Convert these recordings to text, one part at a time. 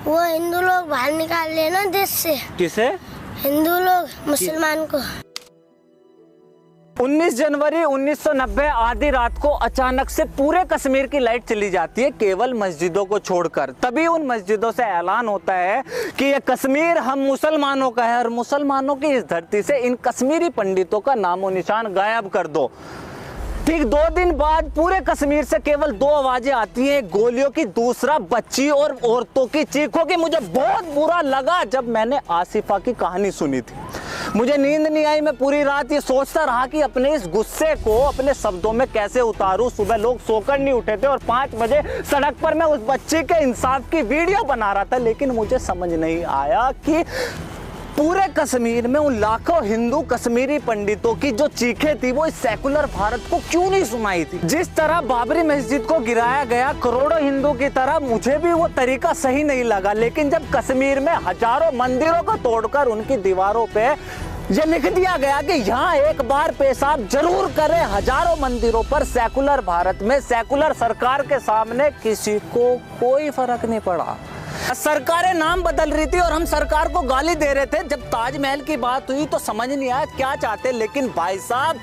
वो हिंदू लोग बाहर निकाल रहे ना देश से। किसे? हिंदू लोग मुसलमान को। 19 जनवरी 1990 आधी रात को अचानक से पूरे कश्मीर की लाइट चली जाती है, केवल मस्जिदों को छोड़कर। तभी उन मस्जिदों से ऐलान होता है कि ये कश्मीर हम मुसलमानों का है और मुसलमानों की इस धरती से इन कश्मीरी पंडितों का नामो निशान गायब कर दो। ठीक 2 दिन बाद पूरे कश्मीर से केवल 2 आवाजें आती हैं, गोलियों की, दूसरा बच्ची और औरतों की चीखों की। मुझे बहुत बुरा लगा जब मैंने आसिफा की कहानी सुनी थी। मुझे नींद नहीं आई, मैं पूरी रात ये सोचता रहा कि अपने इस गुस्से को अपने शब्दों में कैसे उतारूं। सुबह लोग सोकर नहीं उठे थे और 5 बजे सड़क पर मैं उस बच्चे के इंसाफ की वीडियो बना रहा था, लेकिन मुझे समझ नहीं आया कि पूरे कश्मीर में उन लाखों हिंदू कश्मीरी पंडितों की जो चीखें थी वो इस सेकुलर भारत को क्यों नहीं सुनाई थी। जिस तरह बाबरी मस्जिद को गिराया गया करोड़ों हिंदू की तरह, मुझे भी वो तरीका सही नहीं लगा। लेकिन जब कश्मीर में हजारों मंदिरों को तोड़कर उनकी दीवारों पे ये लिख दिया गया कि यहाँ एक बार पेशाब जरूर करें, हजारों मंदिरों पर सेकुलर भारत में सेकुलर सरकार के सामने किसी को कोई फर्क नहीं पड़ा। सरकारें नाम बदल रही थी और हम सरकार को गाली दे रहे थे। जब ताजमहल की बात हुई तो समझ नहीं आया क्या चाहते, लेकिन भाई साहब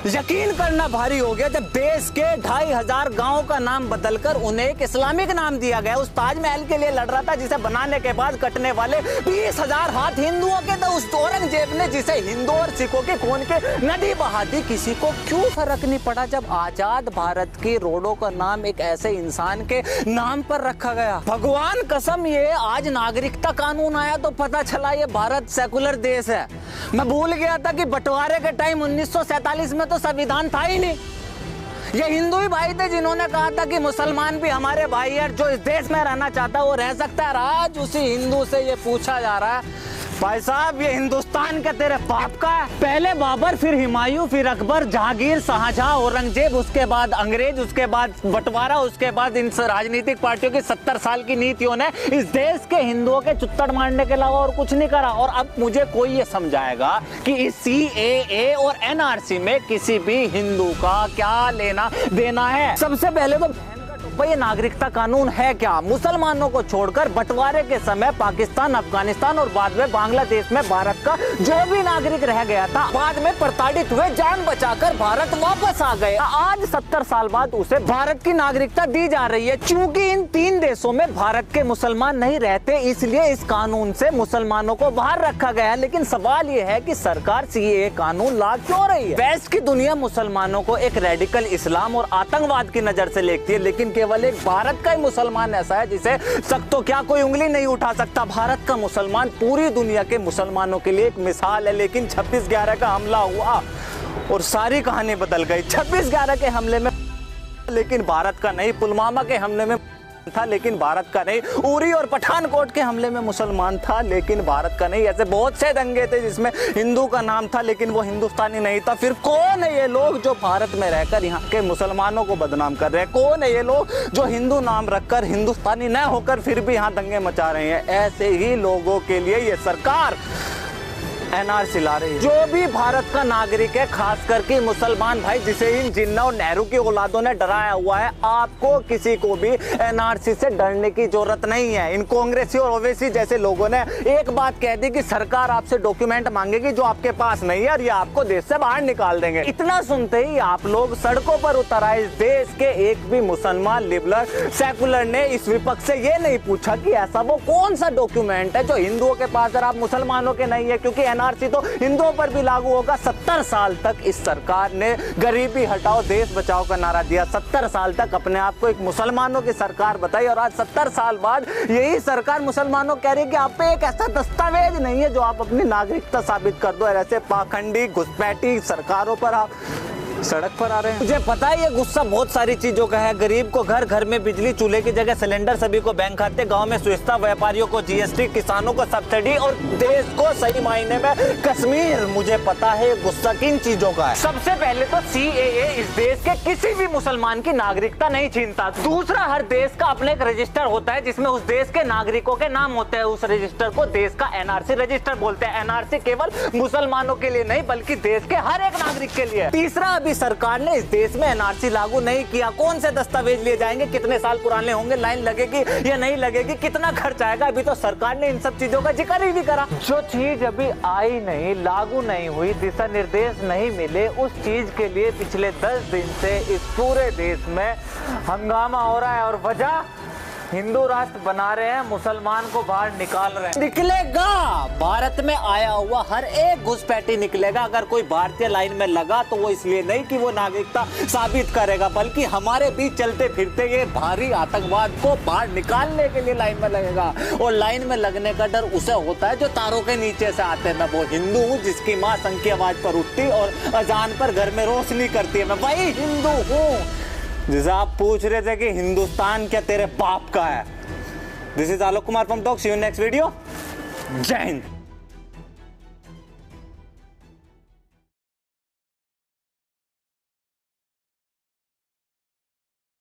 यकीन करना भारी हो गया जब देश के 2500 गांवों का नाम बदलकर उन्हें एक इस्लामिक नाम दिया गया। उस ताजमहल के लिए लड़ रहा था जिसे बनाने के बाद कटने वाले 20,000 हाथ हिंदुओं के, तो उस औरंगजेब ने जिसे हिंदू और सिखों के खून के नदी बहा दी, किसी को क्यों फर्क नहीं पड़ा जब आजाद भारत की रोडों का नाम एक ऐसे इंसान के नाम पर रखा गया। भगवान कसम, ये आज नागरिकता कानून आया तो पता चला ये भारत सेकुलर देश है। मैं भूल गया था कि बंटवारे के टाइम 1947 में तो संविधान था ही नहीं। ये हिंदू ही भाई थे जिन्होंने कहा था कि मुसलमान भी हमारे भाई है, जो इस देश में रहना चाहता है वो रह सकता है। आज उसी हिंदू से ये पूछा जा रहा है, भाई साहब ये हिंदुस्तान का तेरे बाप का है? पहले बाबर, फिर हुमायूं, फिर अकबर, जहांगीर, शाहजहां, औरंगजेब, उसके बाद अंग्रेज, उसके बाद बंटवारा, उसके बाद इन राजनीतिक पार्टियों की 70 साल की नीतियों ने इस देश के हिंदुओं के चुत्तड़ मारने के अलावा और कुछ नहीं करा। और अब मुझे कोई ये समझाएगा कि इस CAA और NRC में किसी भी हिंदू का क्या लेना देना है? सबसे पहले तो ये नागरिकता कानून है क्या? मुसलमानों को छोड़कर बंटवारे के समय पाकिस्तान, अफगानिस्तान और बाद में बांग्लादेश में भारत का जो भी नागरिक रह गया था, बाद में प्रताड़ित हुए, जान बचाकर भारत वापस आ गए। आज 70 साल बाद उसे भारत की नागरिकता दी जा रही है। चूंकि इन 3 देशों में भारत के मुसलमान नहीं रहते, इसलिए इस कानून से मुसलमानों को बाहर रखा गया है। लेकिन सवाल यह है कि सरकार CAA कानून ला क्यों रही है? वेस्ट की दुनिया मुसलमानों को एक रेडिकल इस्लाम और आतंकवाद की नजर से देखती है, लेकिन केवल एक भारत का ही मुसलमान ऐसा है जिसे सख्त तो क्या कोई उंगली नहीं उठा सकता। भारत का मुसलमान पूरी दुनिया के मुसलमानों के लिए एक मिसाल है। लेकिन 26/11 का हमला हुआ और सारी कहानी बदल गई। 26/11 के हमले में लेकिन भारत का नहीं, पुलवामा के हमले में था लेकिन भारत का नहीं, उरी और पठानकोट के हमले में मुसलमान था लेकिन भारत का नहीं। ऐसे बहुत से दंगे थे जिसमें हिंदू का नाम था लेकिन वो हिंदुस्तानी नहीं था। फिर कौन है ये लोग जो भारत में रहकर यहाँ के मुसलमानों को बदनाम कर रहे हैं? कौन है ये लोग जो हिंदू नाम रखकर हिंदुस्तानी न होकर फिर भी यहाँ दंगे मचा रहे हैं? ऐसे ही लोगों के लिए ये सरकार NRC ला रही है। जो भी भारत का नागरिक है, खास करके मुसलमान भाई जिसे इन जिन्ना और नेहरू की औलादों ने डराया हुआ है, आपको किसी को भी NRC से डरने की जरूरत नहीं है। इन कांग्रेसी और ओवैसी जैसे लोगों ने एक बात कह दी कि सरकार आपसे डॉक्यूमेंट मांगेगी जो आपके पास नहीं है और ये आपको देश से बाहर निकाल देंगे। इतना सुनते ही आप लोग सड़कों पर उतर आए। इस देश के एक भी मुसलमान, लिबरल, सेकुलर ने इस विपक्ष से ये नहीं पूछा कि ऐसा वो कौन सा डॉक्यूमेंट है जो हिंदुओं के पास और आप मुसलमानों के नहीं है, क्योंकि NRC तो हिंदुओं पर भी लागू होगा। 70 साल तक इस सरकार ने गरीबी हटाओ देश बचाओ का नारा दिया। 70 साल तक अपने आप को एक मुसलमानों की सरकार बताई और आज 70 साल बाद यही सरकार मुसलमानों कह रही है कि आप पे एक ऐसा दस्तावेज नहीं है जो आप अपनी नागरिकता साबित कर दो। ऐसे पाखंडी घुसपैठी सरकारों पर आप सड़क पर आ रहे हैं। मुझे पता है ये गुस्सा बहुत सारी चीजों का है। गरीब को घर घर में बिजली, चूल्हे की जगह सिलेंडर, सभी को बैंक खाते, गांव में सुविधा, व्यापारियों को GST, किसानों को सब्सिडी और देश को सही मायने में कश्मीर। मुझे पता है गुस्सा किन चीजों का है। सबसे पहले तो CAA इस देश के किसी भी मुसलमान की नागरिकता नहीं छीनता। दूसरा, हर देश का अपने एक रजिस्टर होता है जिसमें उस देश के नागरिकों के नाम होते हैं। उस रजिस्टर को देश का NRC रजिस्टर बोलते हैं। NRC केवल मुसलमानों के लिए नहीं बल्कि देश के हर एक नागरिक के लिए। तीसरा, अभी अभी सरकार ने इस देश में एनआरसी लागू नहीं किया, कौन से दस्तावेज लिए जाएंगे, कितने साल पुराने होंगे, लाइन लगेगी या नहीं लगेगी, कितना खर्च आएगा, अभी तो सरकार ने इन सब चीजों का जिक्र ही नहीं करा। जो चीज अभी आई नहीं, लागू नहीं हुई, दिशा निर्देश नहीं मिले, उस चीज के लिए पिछले 10 दिन से इस पूरे देश में हंगामा हो रहा है। और वजह, हिंदू राष्ट्र बना रहे हैं, मुसलमान को बाहर निकाल रहे हैं। निकलेगा, भारत में आया हुआ हर एक घुसपैठी निकलेगा। अगर कोई भारतीय लाइन में लगा तो वो इसलिए नहीं कि वो नागरिकता साबित करेगा, बल्कि हमारे बीच चलते फिरते ये भारी आतंकवाद को बाहर निकालने के लिए लाइन में लगेगा। और लाइन में लगने का डर उसे होता है जो तारों के नीचे से आते हैं। मैं वो हिंदू हूँ जिसकी माँ शंख की आवाज पर उठती और अजान पर घर में रोशनी करती है। मैं वही हिंदू हूँ जिसे आप पूछ रहे थे कि हिंदुस्तान क्या तेरे बाप का है। This is Alok Kumar from talk, see you next video. जय हिंद।